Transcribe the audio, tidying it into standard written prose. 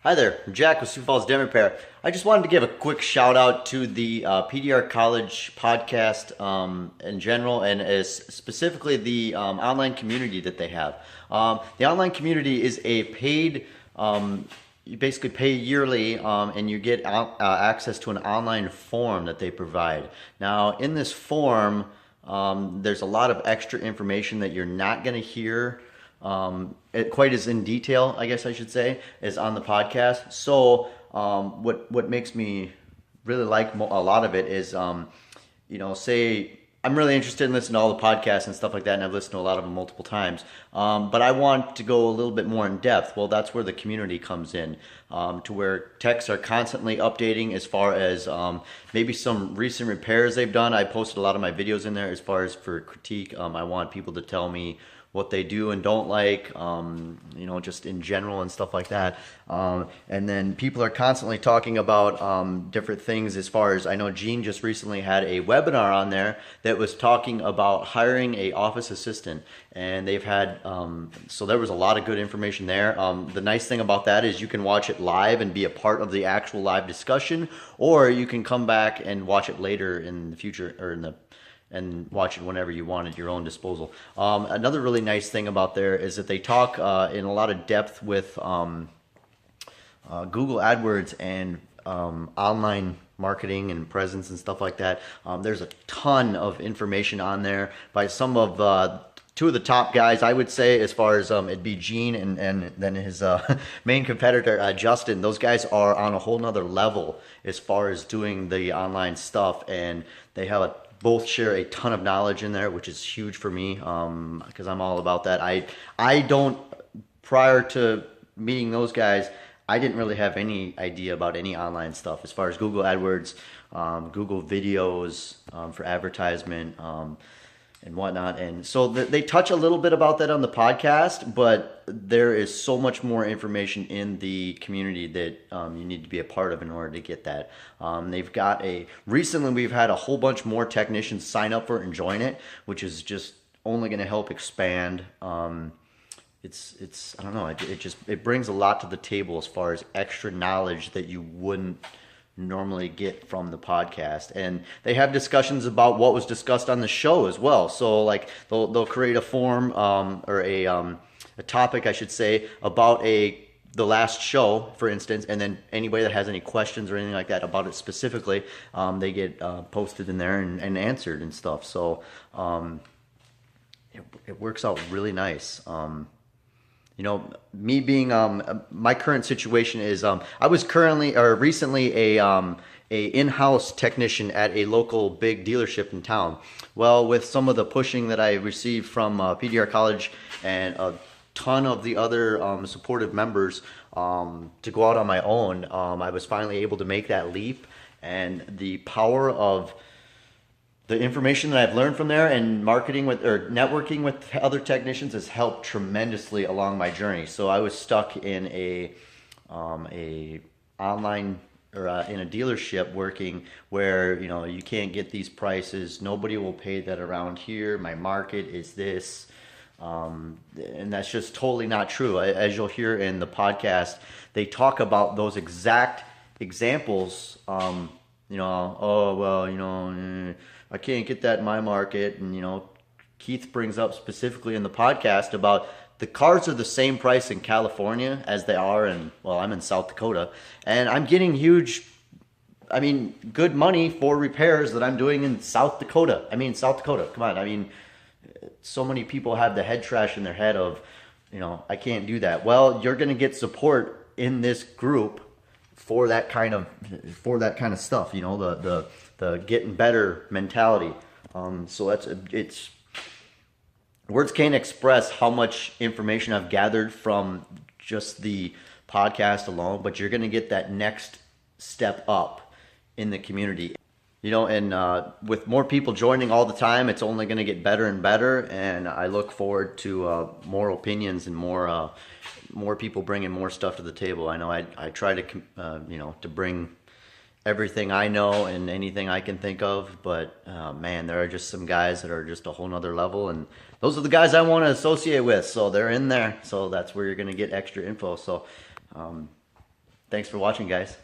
Hi there, I'm Jack with Sioux Falls Dent Repair. I just wanted to give a quick shout out to the PDR College podcast in general, and as specifically the online community that they have. The online community is a paid, you basically pay yearly, and you get access to an online form that they provide. Now, in this form, there's a lot of extra information that you're not going to hear quite as in detail, I guess I should say, as on the podcast. So what makes me really like a lot of it is, say I'm really interested in listening to all the podcasts and stuff like that, and I've listened to a lot of them multiple times. But I want to go a little bit more in depth. Well, that's where the community comes in, to where techs are constantly updating as far as maybe some recent repairs they've done. I posted a lot of my videos in there as far as for critique. I want people to tell me what they do and don't like, just in general and stuff like that. And then people are constantly talking about different things as far as, I know Gene just recently had a webinar on there that was talking about hiring a office assistant. And they've had, so there was a lot of good information there. The nice thing about that is you can watch it live and be a part of the actual live discussion, or you can come back and watch it later in the future, or and watch it whenever you want at your own disposal. Another really nice thing about there is that they talk in a lot of depth with Google AdWords and online marketing and presence and stuff like that. There's a ton of information on there by some of two of the top guys, I would say, as far as it'd be Gene and then his main competitor, Justin. Those guys are on a whole nother level as far as doing the online stuff, and they have both share a ton of knowledge in there, which is huge for me, because I'm all about that. I don't, prior to meeting those guys, I didn't really have any idea about any online stuff as far as Google AdWords, Google videos for advertisement, and whatnot. And so they touch a little bit about that on the podcast, but there is so much more information in the community that you need to be a part of in order to get that. They've got recently we've had a whole bunch more technicians sign up for it and join it, which is just only going to help expand. It's I don't know, it brings a lot to the table as far as extra knowledge that you wouldn't normally get from the podcast. And they have discussions about what was discussed on the show as well. So like they'll create a form or a topic, I should say, about the last show, for instance, and then anybody that has any questions or anything like that about it specifically, they get posted in there and answered and stuff. So it works out really nice. Me being my current situation is I was recently a in-house technician at a local big dealership in town. Well, with some of the pushing that I received from PDR College and a ton of the other supportive members to go out on my own, I was finally able to make that leap, and the power of the information that I've learned from there and networking with other technicians has helped tremendously along my journey. So I was stuck in a online or in a dealership working where you can't get these prices. Nobody will pay that around here. My market is this, and that's just totally not true. As you'll hear in the podcast, they talk about those exact examples. I can't get that in my market. And, Keith brings up specifically in the podcast about the cars are the same price in California as they are I'm in South Dakota. And I'm getting good money for repairs that I'm doing in South Dakota. South Dakota, come on. So many people have the head trash in their head of, I can't do that. Well, you're going to get support in this group for that kind of stuff, the getting better mentality. So it's words can't express how much information I've gathered from just the podcast alone, but you're going to get that next step up in the community. And with more people joining all the time, it's only going to get better and better. And I look forward to more opinions and more people bringing more stuff to the table. I know I try to to bring everything I know and anything I can think of, but man, there are just some guys that are just a whole nother level, and those are the guys I want to associate with, so they're in there. So that's where you're going to get extra info. So Thanks for watching, guys.